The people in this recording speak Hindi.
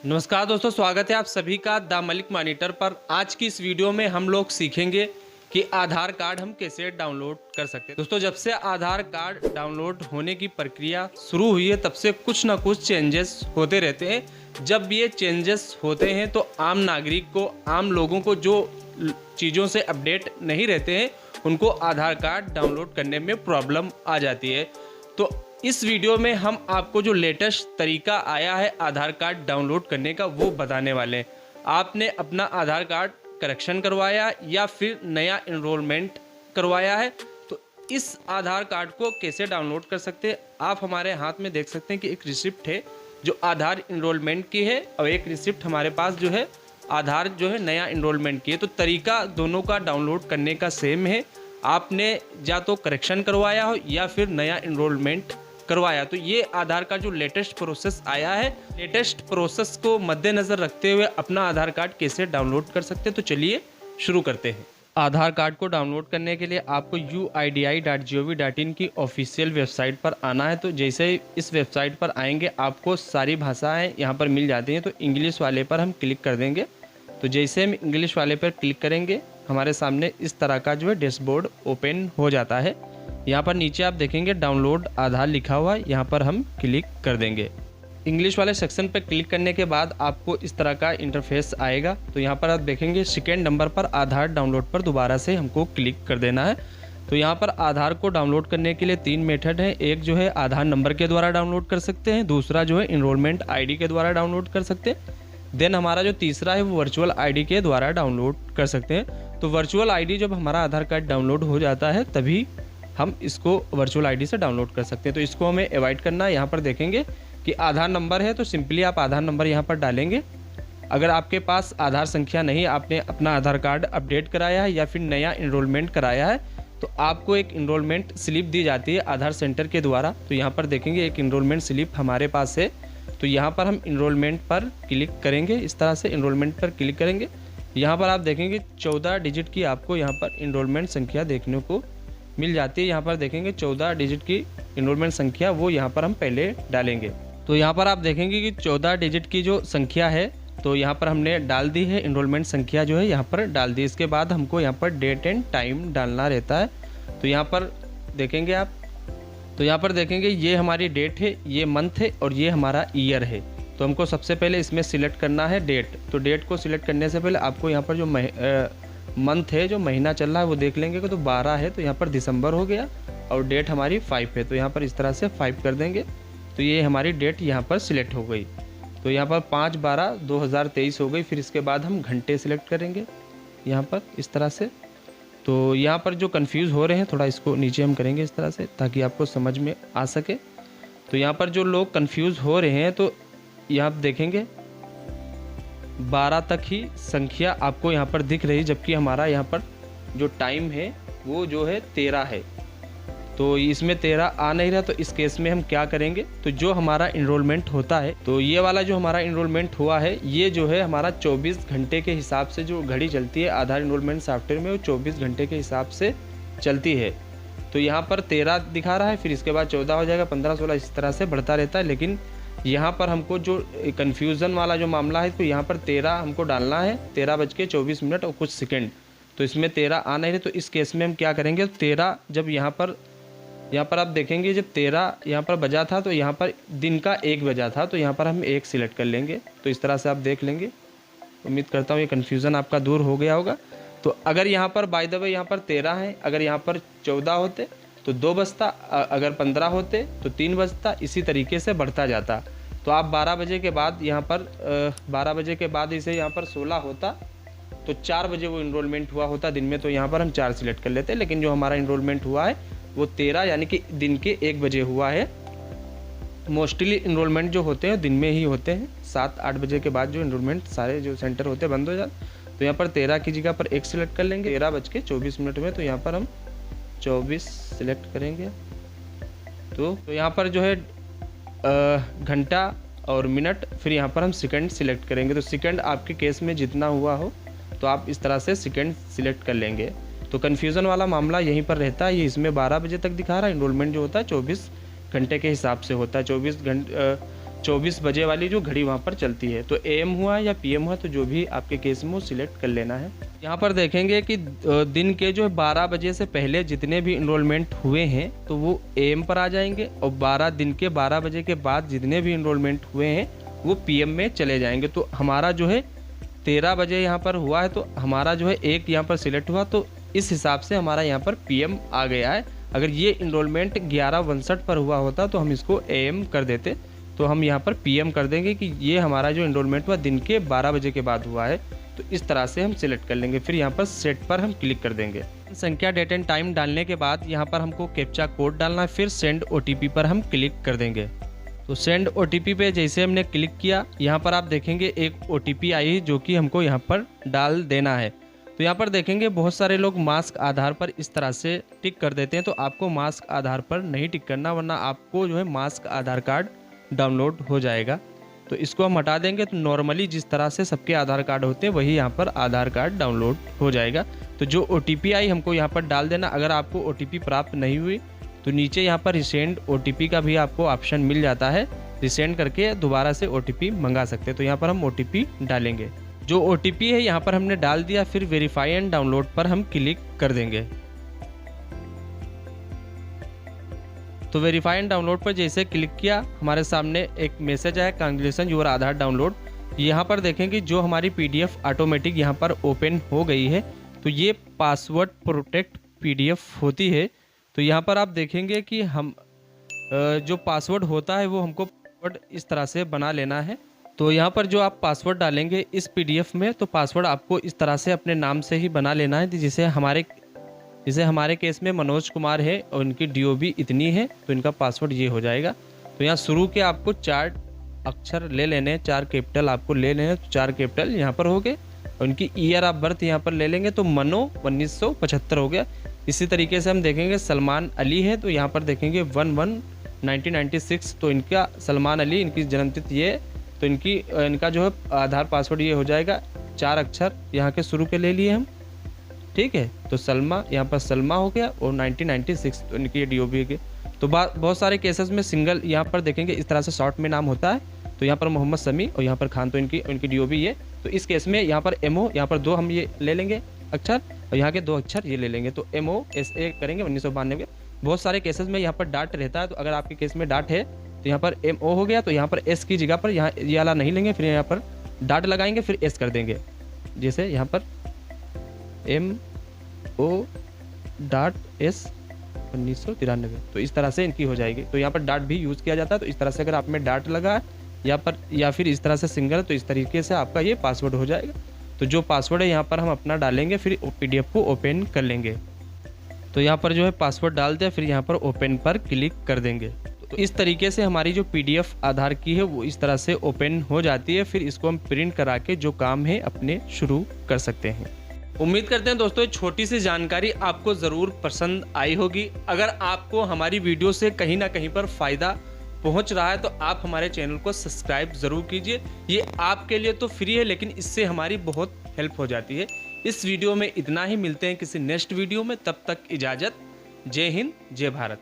नमस्कार दोस्तों, स्वागत है आप सभी का द मलिक मॉनिटर पर। आज की इस वीडियो में हम लोग सीखेंगे कि आधार कार्ड हम कैसे डाउनलोड कर सकते हैं। दोस्तों, जब से आधार कार्ड डाउनलोड होने की प्रक्रिया शुरू हुई है तब से कुछ ना कुछ चेंजेस होते रहते हैं। जब ये चेंजेस होते हैं तो आम नागरिक को, आम लोगों को जो चीज़ों से अपडेट नहीं रहते हैं उनको आधार कार्ड डाउनलोड करने में प्रॉब्लम आ जाती है। तो इस वीडियो में हम आपको जो लेटेस्ट तरीका आया है आधार कार्ड डाउनलोड करने का वो बताने वाले हैं। आपने अपना आधार कार्ड करेक्शन करवाया या फिर नया इनरोलमेंट करवाया है तो इस आधार कार्ड को कैसे डाउनलोड कर सकते हैं। आप हमारे हाथ में देख सकते हैं कि एक रिसिप्ट है जो आधार इनरोलमेंट की है और एक रिसिप्ट हमारे पास जो है आधार जो है नया इनरोलमेंट की है। तो तरीका दोनों का डाउनलोड करने का सेम है। आपने या तो करेक्शन करवाया हो या फिर नया इनरोलमेंट करवाया। तो ये आधार का जो लेटेस्ट प्रोसेस आया है, लेटेस्ट प्रोसेस को मद्देनज़र रखते हुए अपना आधार कार्ड कैसे डाउनलोड कर सकते हैं। तो चलिए शुरू करते हैं। आधार कार्ड को डाउनलोड करने के लिए आपको uidi.gov.in की ऑफिशियल वेबसाइट पर आना है। तो जैसे ही इस वेबसाइट पर आएंगे आपको सारी भाषाएं यहाँ पर मिल जाती हैं। तो इंग्लिश वाले पर हम क्लिक कर देंगे। तो जैसे हम इंग्लिश वाले पर क्लिक करेंगे हमारे सामने इस तरह का जो है डैशबोर्ड ओपन हो जाता है। यहाँ पर नीचे आप देखेंगे डाउनलोड आधार लिखा हुआ है, यहाँ पर हम क्लिक कर देंगे। इंग्लिश वाले सेक्शन पर क्लिक करने के बाद आपको इस तरह का इंटरफेस आएगा। तो यहाँ पर आप देखेंगे सेकेंड नंबर पर आधार डाउनलोड पर दोबारा से हमको क्लिक कर देना है। तो यहाँ पर आधार को डाउनलोड करने के लिए 3 मेथड हैं। एक जो है आधार नंबर के द्वारा डाउनलोड कर सकते हैं, दूसरा जो है इनरोलमेंट ID के द्वारा डाउनलोड कर सकते हैं, देन हमारा जो तीसरा है वो वर्चुअल ID के द्वारा डाउनलोड कर सकते हैं। तो वर्चुअल ID जब हमारा आधार कार्ड डाउनलोड हो जाता है तभी हम इसको वर्चुअल ID से डाउनलोड कर सकते हैं। तो इसको हमें अवॉइड करना है। यहाँ पर देखेंगे कि आधार नंबर है तो सिंपली आप आधार नंबर यहाँ पर डालेंगे। अगर आपके पास आधार संख्या नहीं, आपने अपना आधार कार्ड अपडेट कराया है या फिर नया इनरोलमेंट कराया है तो आपको एक इनरोलमेंट स्लिप दी जाती है आधार सेंटर के द्वारा। तो यहाँ पर देखेंगे एक इनरोलमेंट स्लिप हमारे पास है। तो यहाँ पर हम इनरोलमेंट पर क्लिक करेंगे। इस तरह से इनरोलमेंट पर क्लिक करेंगे। यहाँ पर आप देखेंगे 14 डिजिट की आपको यहाँ पर इनरोलमेंट संख्या देखने को मिल जाती है। यहाँ पर देखेंगे 14 डिजिट की इनरोलमेंट संख्या वो यहाँ पर हम पहले डालेंगे। तो यहाँ पर आप देखेंगे कि 14 डिजिट की जो संख्या है तो यहाँ पर हमने डाल दी है। इनरोलमेंट संख्या जो है यहाँ पर डाल दी। इसके बाद हमको यहाँ पर डेट एंड टाइम डालना रहता है। तो यहाँ पर देखेंगे आप, तो यहाँ पर देखेंगे ये हमारी डेट है, ये मंथ है और ये हमारा ईयर है। तो हमको सबसे पहले इसमें सिलेक्ट करना है डेट। तो डेट को सिलेक्ट करने से पहले आपको यहाँ पर जो मंथ है, जो महीना चल रहा है वो देख लेंगे कि तो 12 है तो यहाँ पर दिसंबर हो गया और डेट हमारी 5 है। तो यहाँ पर इस तरह से 5 कर देंगे। तो ये हमारी डेट यहाँ पर सिलेक्ट हो गई। तो यहाँ पर 5/12/2023 हो गई। फिर इसके बाद हम घंटे सिलेक्ट करेंगे यहाँ पर इस तरह से। तो यहाँ पर जो कंफ्यूज हो रहे हैं थोड़ा इसको नीचे हम करेंगे इस तरह से ताकि आपको समझ में आ सके। तो यहाँ पर जो लोग कंफ्यूज हो रहे हैं तो यहाँ देखेंगे 12 तक ही संख्या आपको यहाँ पर दिख रही, जबकि हमारा यहाँ पर जो टाइम है वो जो है 13 है। तो इसमें 13 आ नहीं रहा। तो इस केस में हम क्या करेंगे, तो जो हमारा इनरोलमेंट होता है तो ये वाला जो हमारा इनरोलमेंट हुआ है ये जो है हमारा 24 घंटे के हिसाब से जो घड़ी चलती है आधार इनरोलमेंट सॉफ्टवेयर में वो 24 घंटे के हिसाब से चलती है। तो यहाँ पर 13 दिखा रहा है, फिर इसके बाद 14 हो जाएगा, 15, 16 इस तरह से बढ़ता रहता है। लेकिन यहाँ पर हमको जो कन्फ्यूज़न वाला जो मामला है तो यहाँ पर 13 हमको डालना है, 13:24 और कुछ सेकेंड। तो इसमें 13 आ नहीं रहे। तो इस केस में हम क्या करेंगे, 13 जब यहाँ पर आप देखेंगे जब 13 यहाँ पर बजा था तो यहाँ पर दिन का 1 बजा था। तो यहाँ पर हम 1 सिलेक्ट कर लेंगे। तो इस तरह से आप देख लेंगे। उम्मीद करता हूँ ये कन्फ्यूज़न आपका दूर हो गया होगा। तो अगर यहाँ पर बाय द वे यहाँ पर 13 है, अगर यहाँ पर 14 होते तो 2 बजता, अगर 15 होते तो 3 बजता, इसी तरीके से बढ़ता जाता। तो आप 12 बजे के बाद यहाँ पर 12 बजे के बाद इसे यहाँ पर 16 होता तो 4 बजे वो इनरोलमेंट हुआ होता दिन में। तो यहाँ पर हम 4 सिलेक्ट कर लेते। लेकिन जो हमारा इनरोलमेंट हुआ है वो 13 यानी कि दिन के 1 बजे हुआ है। मोस्टली इनरोलमेंट जो होते हैं दिन में ही होते हैं। 7-8 बजे के बाद जो इनरोलमेंट सारे जो सेंटर होते हैं बंद हो जाते। तो यहाँ पर 13 की जगह पर 1 सिलेक्ट कर लेंगे 13:24 में। तो यहाँ पर हम 24 सिलेक्ट करेंगे। तो यहाँ पर जो है घंटा और मिनट, फिर यहाँ पर हम सेकंड सिलेक्ट करेंगे। तो सेकंड आपके केस में जितना हुआ हो तो आप इस तरह से सेकंड सिलेक्ट कर लेंगे। तो कन्फ्यूज़न वाला मामला यहीं पर रहता है। ये इसमें 12 बजे तक दिखा रहा है, इनरोलमेंट जो होता है 24 घंटे के हिसाब से होता है। 24 बजे वाली जो घड़ी वहाँ पर चलती है। तो AM हुआ या PM हुआ, तो जो भी आपके केस में वो सिलेक्ट कर लेना है। यहाँ पर देखेंगे कि दिन के जो 12 बजे से पहले जितने भी इनरोलमेंट हुए हैं तो वो AM पर आ जाएंगे, और दिन के 12 बजे के बाद जितने भी इनरोलमेंट हुए हैं वो PM में चले जाएंगे। तो हमारा जो है 13 बजे यहाँ पर हुआ है, तो हमारा जो है एक यहाँ पर सिलेक्ट हुआ, तो इस हिसाब से हमारा यहाँ पर PM आ गया है। अगर ये इनरोलमेंट 11:59 पर हुआ होता तो हम इसको AM कर देते, तो हम यहाँ पर PM कर देंगे कि ये हमारा जो इनरोलमेंट हुआ दिन के 12 बजे के बाद हुआ है। तो इस तरह से हम सिलेक्ट कर लेंगे। फिर यहाँ पर सेट पर हम क्लिक कर देंगे। संख्या, डेट एंड टाइम डालने के बाद यहाँ पर हमको कैप्चा कोड डालना है। फिर सेंड OTP पर हम क्लिक कर देंगे। तो सेंड OTP पे जैसे हमने क्लिक किया, यहाँ पर आप देखेंगे एक OTP आई है जो कि हमको यहाँ पर डाल देना है। तो यहाँ पर देखेंगे बहुत सारे लोग मास्क आधार पर इस तरह से टिक कर देते हैं, तो आपको मास्क आधार पर नहीं टिक करना, वरना आपको जो है मास्क आधार कार्ड डाउनलोड हो जाएगा। तो इसको हम हटा देंगे। तो नॉर्मली जिस तरह से सबके आधार कार्ड होते हैं वही यहाँ पर आधार कार्ड डाउनलोड हो जाएगा। तो जो OTP आई हमको यहाँ पर डाल देना। अगर आपको OTP प्राप्त नहीं हुई तो नीचे यहाँ पर रिसेंड OTP का भी आपको ऑप्शन मिल जाता है, रिसेंड करके दोबारा से OTP मंगा सकते हैं। तो यहाँ पर हम OTP डालेंगे। जो OTP है यहाँ पर हमने डाल दिया। फिर वेरीफाई एंड डाउनलोड पर हम क्लिक कर देंगे। तो वेरीफाई एंड डाउनलोड पर जैसे क्लिक किया, हमारे सामने एक मैसेज आया, कांग्रेचुलेशन योर आधार डाउनलोड। यहाँ पर देखेंगे जो हमारी PDF ऑटोमेटिक यहाँ पर ओपन हो गई है। तो ये पासवर्ड प्रोटेक्ट PDF होती है। तो यहाँ पर आप देखेंगे कि हम जो पासवर्ड होता है वो हमको पासवर्ड इस तरह से बना लेना है। तो यहाँ पर जो आप पासवर्ड डालेंगे इस PDF में, तो पासवर्ड आपको इस तरह से अपने नाम से ही बना लेना है। जैसे हमारे केस में मनोज कुमार है और इनकी DOB इतनी है, तो इनका पासवर्ड ये हो जाएगा। तो यहाँ शुरू के आपको 4 अक्षर ले लेने हैं, 4 कैपिटल आपको ले लेने हैं। तो 4 कैपिटल यहाँ पर हो गए, और उनकी ईयर ऑफ बर्थ यहाँ पर ले लेंगे, तो मनो 1975 हो गया। इसी तरीके से हम देखेंगे सलमान अली है, तो यहाँ पर देखेंगे 1/1/1996, तो इनका सलमान अली, इनकी जन्मतिथि ये, तो इनका जो है आधार पासवर्ड ये हो जाएगा। 4 अक्षर यहाँ के शुरू के ले लिए हम, ठीक है। तो सलमा, यहाँ पर सलमा हो गया, और 1996 तो इनकी DOB के। तो बहुत सारे केसेस में सिंगल यहाँ पर देखेंगे इस तरह से शॉर्ट में नाम होता है। तो यहाँ पर मोहम्मद समी और यहाँ पर खान, तो इनकी DOB ये। तो इस केस में यहाँ पर MO, यहाँ पर 2 हम ये ले लेंगे अक्षर, और यहाँ के 2 अक्षर ये ले लेंगे। तो MOSA करेंगे 1992 के। बहुत सारे केसेस में यहाँ पर डाट रहता है, तो अगर आपके केस में डाट है तो यहाँ पर MO हो गया, तो यहाँ पर S की जगह पर यहाँ ये वाला नहीं लेंगे, फिर यहाँ पर डाट लगाएंगे, फिर S कर देंगे। जैसे यहाँ पर MO.S 1993, तो इस तरह से इनकी हो जाएगी। तो यहाँ पर डाट भी यूज़ किया जाता है। तो इस तरह से अगर आप में डाट लगा है या फिर इस तरह से सिंगल, तो इस तरीके से आपका ये पासवर्ड हो जाएगा। तो जो पासवर्ड है यहाँ पर हम अपना डालेंगे, फिर PDF को ओपन कर लेंगे। तो यहाँ पर जो है पासवर्ड डाल दिया, फिर यहाँ पर ओपन पर क्लिक कर देंगे। तो इस तरीके से हमारी जो PDF आधार की है वो इस तरह से ओपन हो जाती है। फिर इसको हम प्रिंट करा के जो काम है अपने शुरू कर सकते हैं। उम्मीद करते हैं दोस्तों छोटी सी जानकारी आपको ज़रूर पसंद आई होगी। अगर आपको हमारी वीडियो से कहीं ना कहीं पर फ़ायदा पहुंच रहा है तो आप हमारे चैनल को सब्सक्राइब ज़रूर कीजिए। ये आपके लिए तो फ्री है, लेकिन इससे हमारी बहुत हेल्प हो जाती है। इस वीडियो में इतना ही, मिलते हैं किसी नेक्स्ट वीडियो में, तब तक इजाज़त। जय हिंद, जय भारत।